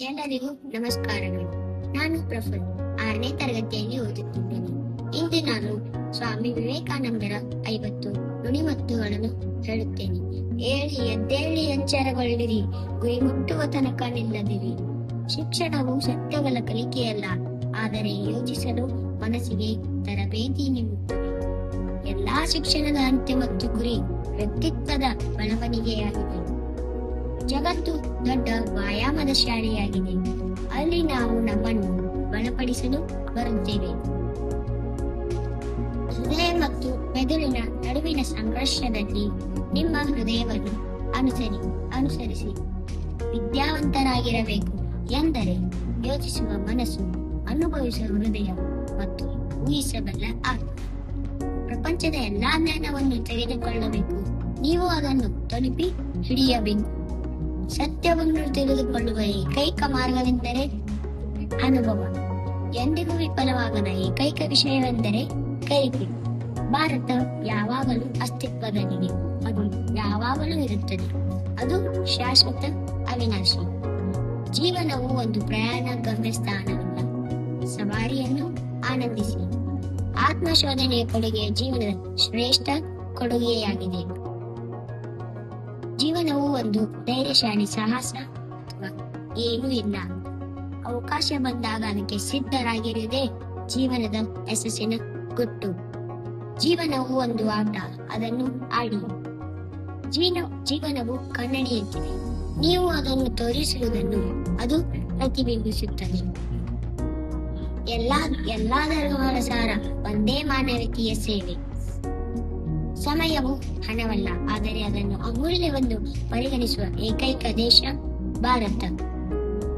ಎಲ್ಲರಿಗೂ ನಮಸ್ಕಾರಗಳು. ನಾನು ಪ್ರಫುಲ್ 6ನೇ ತರಗತಿಯಲ್ಲಿ ಓದುತ್ತಿದ್ದೇನೆ. ಇಂದು ನಾನು ಸ್ವಾಮಿ ವಿವೇಕಾನಂದರ 50 ನುಡಿಮುತ್ತುಗಳನ್ನು ಹೇಳುತ್ತೇನೆ. ಏಳಿ ಎದ್ದೇಳಿ ಎಚ್ಚರಗೊಳ್ಳಿರಿ, ಗುರಿ ಮುಟ್ಟುವ ತನಕ ನಿಲ್ಲದಿರಿ. ಶಿಕ್ಷಣವು ಸತ್ಯಗಳ ಕಲಿಕೆಯಲ್ಲ, ಆದರೆ ಯೋಚಿಸಲು ಮನಸ್ಸಿಗೆ ತರಬೇತಿ ನೀಡುತ್ತದೆ. ಎಲ್ಲಾ ಶಿಕ್ಷಣದ ಅಂತ್ಯ ಮತ್ತು ಗುರಿ ವ್ಯಕ್ತಿತ್ವದ ಬೆಳವಣಿಗೆಯಾಗಿದೆ. ಜಗತ್ತು ದೊಡ್ಡ ವ್ಯಾಯಾಮದ ಶಾಲೆಯಾಗಿದೆ. ಅಲ್ಲಿ ನಾವು ನಮ್ಮನ್ನು ಬಲಪಡಿಸಲು ಬರುತ್ತೇವೆ. ಹೃದಯ ಮತ್ತು ಮೆದುಳಿನ ನಡುವಿನ ಸಂಘರ್ಷದಲ್ಲಿ ನಿಮ್ಮ ಹೃದಯವನ್ನು ಅನುಸರಿಸಿ. ವಿದ್ಯಾವಂತರಾಗಿರಬೇಕು ಎಂದರೆ ಯೋಚಿಸುವ ಮನಸ್ಸು, ಅನುಭವಿಸುವ ಹೃದಯ ಮತ್ತು ಊಹಿಸಬಲ್ಲ ಆತ್ಮ. ಪ್ರಪಂಚದ ಎಲ್ಲಾ ಜ್ಞಾನವನ್ನು ತೆಗೆದುಕೊಳ್ಳಬೇಕು, ನೀವು ಅದನ್ನು ತಲುಪಿ ಹಿಡಿಯಬೇಕು. ಸತ್ಯವನ್ನು ತಿಳಿದುಕೊಳ್ಳುವ ಏಕೈಕ ಮಾರ್ಗವೆಂದರೆ ಅನುಭವ. ಎಂದಿಗೂ ವಿಫಲವಾಗದ ಏಕೈಕ ವಿಷಯವೆಂದರೆ ಕಲಿಕೆ. ಭಾರತ ಯಾವಾಗಲೂ ಅಸ್ತಿತ್ವದಲ್ಲಿದೆ, ಅದು ಯಾವಾಗಲೂ ಇರುತ್ತದೆ. ಅದು ಶಾಶ್ವತ, ಅವಿನಾಶಿ. ಜೀವನವು ಒಂದು ಪ್ರಯಾಣ, ಗಮ್ಯಸ್ಥಾನವಲ್ಲ. ಸವಾರಿಯನ್ನು ಆನಂದಿಸಿ. ಆತ್ಮಶೋಧನೆಯ ಕೊಡುಗೆ ಜೀವನದ ಶ್ರೇಷ್ಠ ಕೊಡುಗೆಯಾಗಿದೆ. ಜೀವನವು ಒಂದು ಧೈರ್ಯಶಾಲಿ ಸಾಹಸ ಅಥವಾ ಏನೂ ಇಲ್ಲ. ಅವಕಾಶ ಬಂದಾಗ ಅದಕ್ಕೆ ಸಿದ್ಧರಾಗಿರುವುದೇ ಜೀವನದ ಯಶಸ್ಸಿನ ಗುಟ್ಟು. ಜೀವನವು ಒಂದು ಆಟ, ಅದನ್ನು ಆಡಿ. ಜೀವನವು ಕನ್ನಡಿಯಂತಿದೆ, ನೀವು ಅದನ್ನು ತೋರಿಸುವುದನ್ನು ಅದು ಪ್ರತಿಬಿಂಬಿಸುತ್ತದೆ. ಎಲ್ಲಾ ಧರ್ಮಗಳ ಸಾರ ಒಂದೇ, ಮಾನವೀಯತೆಯ ಸೇವೆ. ಸಮಯವು ಹಣವಲ್ಲ, ಆದರೆ ಅದನ್ನು ಅಮೂಲ್ಯವೆಂದು ಪರಿಗಣಿಸುವ ಏಕೈಕ ದೇಶ ಭಾರತ.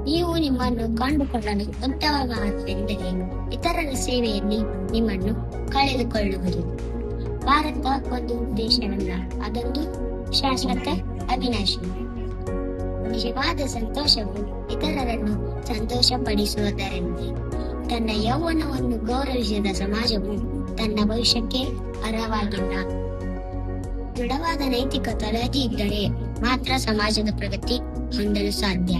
ನೀವು ನಿಮ್ಮನ್ನು ಕಂಡುಕೊಳ್ಳಲು ಉತ್ತಮವಾದೆಂದರೆ ಇತರರ ಸೇವೆಯಲ್ಲಿ ನಿಮ್ಮನ್ನು ಕಳೆದುಕೊಳ್ಳುವುದು. ಭಾರತ ಒಂದು ದೇಶವಲ್ಲ, ಅದೊಂದು ಶಾಶ್ವತ, ಅವಿನಾಶಿ. ನಿಜವಾದ ಸಂತೋಷವು ಇತರರನ್ನು ಸಂತೋಷಪಡಿಸುವುದರಿಂದ. ತನ್ನ ಯೌವನವನ್ನು ಗೌರವಿಸಿದ ಸಮಾಜವು ತನ್ನ ಭವಿಷ್ಯಕ್ಕೆ ಅರ್ಹವಾಗಿಲ್ಲ. ದೃಢವಾದ ನೈತಿಕ ತಳಹದಿ ಇದ್ದರೆ ಮಾತ್ರ ಸಮಾಜದ ಪ್ರಗತಿ ಹೊಂದಲು ಸಾಧ್ಯ.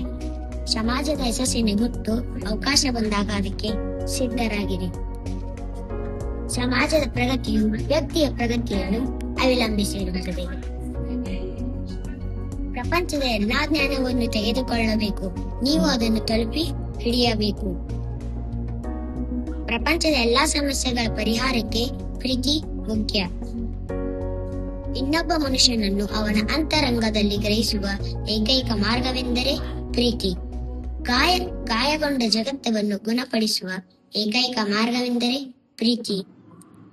ಸಮಾಜದ ಯಶಸ್ಸಿನ ಗುಟ್ಟು ಅವಕಾಶ ಬಂದಾಗ ಅದಕ್ಕೆ ಸಿದ್ಧರಾಗಿರಿ. ಸಮಾಜದ ಪ್ರಗತಿಯು ವ್ಯಕ್ತಿಯ ಪ್ರಗತಿಯನ್ನು ಅವಲಂಬಿಸಿರುತ್ತದೆ. ಪ್ರಪಂಚದ ಎಲ್ಲಾ ಜ್ಞಾನವನ್ನು ತೆಗೆದುಕೊಳ್ಳಬೇಕು, ನೀವು ಅದನ್ನು ತಲುಪಿ ಹಿಡಿಯಬೇಕು. ಪ್ರಪಂಚದ ಎಲ್ಲಾ ಸಮಸ್ಯೆಗಳ ಪರಿಹಾರಕ್ಕೆ ಪ್ರೀತಿ ಮುಖ್ಯ. ಇನ್ನೊಬ್ಬ ಮನುಷ್ಯನನ್ನು ಅವನ ಅಂತರಂಗದಲ್ಲಿ ಗ್ರಹಿಸುವ ಏಕೈಕ ಮಾರ್ಗವೆಂದರೆ ಪ್ರೀತಿ. ಗಾಯಗೊಂಡ ಜಗತ್ತವನ್ನು ಗುಣಪಡಿಸುವ ಏಕೈಕ ಮಾರ್ಗವೆಂದರೆ ಪ್ರೀತಿ.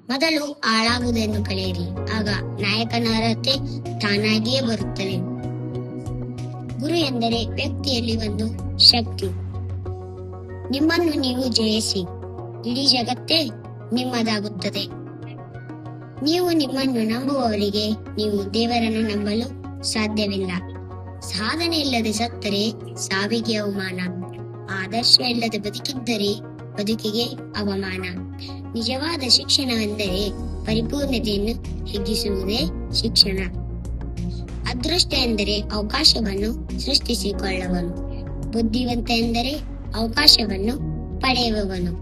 ಮೊದಲು ಹಾಳಾಗುವುದನ್ನು ಕಲಿಯಿರಿ, ಆಗ ನಾಯಕನ ಅರ್ಹತೆ ತಾನಾಗಿಯೇ ಬರುತ್ತದೆ. ಗುರು ಎಂದರೆ ವ್ಯಕ್ತಿಯಲ್ಲಿ ಒಂದು ಶಕ್ತಿ. ನಿಮ್ಮನ್ನು ನೀವು ಜಯಿಸಿ, ಇಡೀ ಜಗತ್ತೇ ನಿಮ್ಮದಾಗುತ್ತದೆ. ನೀವು ನಿಮ್ಮನ್ನು ನಂಬುವವರಿಗೆ ನೀವು ದೇವರನ್ನು ನಂಬಲು ಸಾಧ್ಯವಿಲ್ಲ. ಸಾಧನೆ ಇಲ್ಲದೆ ಸತ್ತರೆ ಸಾವಿಗೆ ಅವಮಾನ. ಆದರ್ಶ ಇಲ್ಲದೆ ಬದುಕಿದ್ದರೆ ಬದುಕಿಗೆ ಅವಮಾನ. ನಿಜವಾದ ಶಿಕ್ಷಣವೆಂದರೆ ಪರಿಪೂರ್ಣತೆಯನ್ನು ಹಿಗ್ಗಿಸುವುದೇ ಶಿಕ್ಷಣ. ಅದೃಷ್ಟ ಎಂದರೆ ಅವಕಾಶವನ್ನು ಸೃಷ್ಟಿಸಿಕೊಳ್ಳುವನು. ಬುದ್ಧಿವಂತ ಎಂದರೆ ಅವಕಾಶವನ್ನು ಪಡೆಯುವವನು.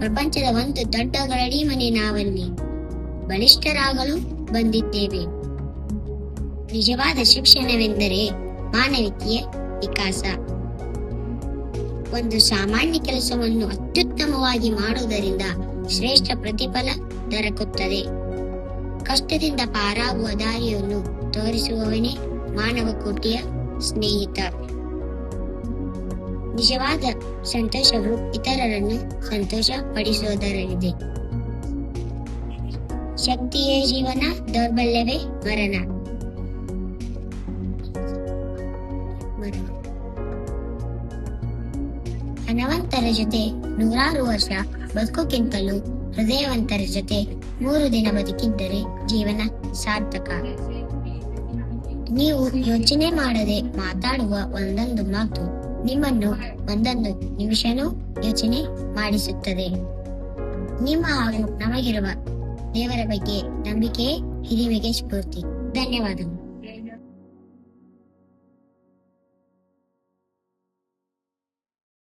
ಪ್ರಪಂಚದ ಒಂದು ದೊಡ್ಡ ಗರಡಿ ಮನೆ ನಾವಲ್ಲಿ ಬಲಿಷ್ಠರಾಗಲು ಬಂದಿದ್ದೇವೆ. ನಿಜವಾದ ಶಿಕ್ಷಣವೆಂದರೆ ಮಾನವೀಯತೆಯ ವಿಕಾಸ. ಒಂದು ಸಾಮಾನ್ಯ ಕೆಲಸವನ್ನು ಅತ್ಯುತ್ತಮವಾಗಿ ಮಾಡುವುದರಿಂದ ಶ್ರೇಷ್ಠ ಪ್ರತಿಫಲ ದೊರಕುತ್ತದೆ. ಕಷ್ಟದಿಂದ ಪಾರಾಗುವ ದಾರಿಯನ್ನು ತೋರಿಸುವವನೇ ಮಾನವ ಕೋಟಿಯ ಸ್ನೇಹಿತ. ನಿಜವಾದ ಸಂತೋಷವು ಇತರರನ್ನು ಸಂತೋಷ ಪಡಿಸುವುದರಲ್ಲಿದೆ. ಶಕ್ತಿಯೇ ಜೀವನ, ದೌರ್ಬಲ್ಯವೇ ಮರಣ. ಹಣವಂತರ ಜೊತೆ 100 ವರ್ಷ ಬದುಕೋಕ್ಕಿಂತಲೂ ಹೃದಯವಂತರ ಜೊತೆ 3 ದಿನ ಬದುಕಿದ್ದರೆ ಜೀವನ ಸಾರ್ಥಕ. ನೀವು ಯೋಚನೆ ಮಾಡದೆ ಮಾತಾಡುವ ಒಂದೊಂದು ಮಾತು ನಿಮ್ಮನ್ನು ಒಂದೊಂದು ನಿಮಿಷನೂ ಯೋಚನೆ ಮಾಡಿಸುತ್ತದೆ. ನಿಮ್ಮ ಹಾಗೂ ನಮಗಿರುವ ದೇವರ ಬಗ್ಗೆ ನಂಬಿಕೆಯೇ ಹಿರಿಮೆಗೆ ಸ್ಫೂರ್ತಿ. ಧನ್ಯವಾದಗಳು.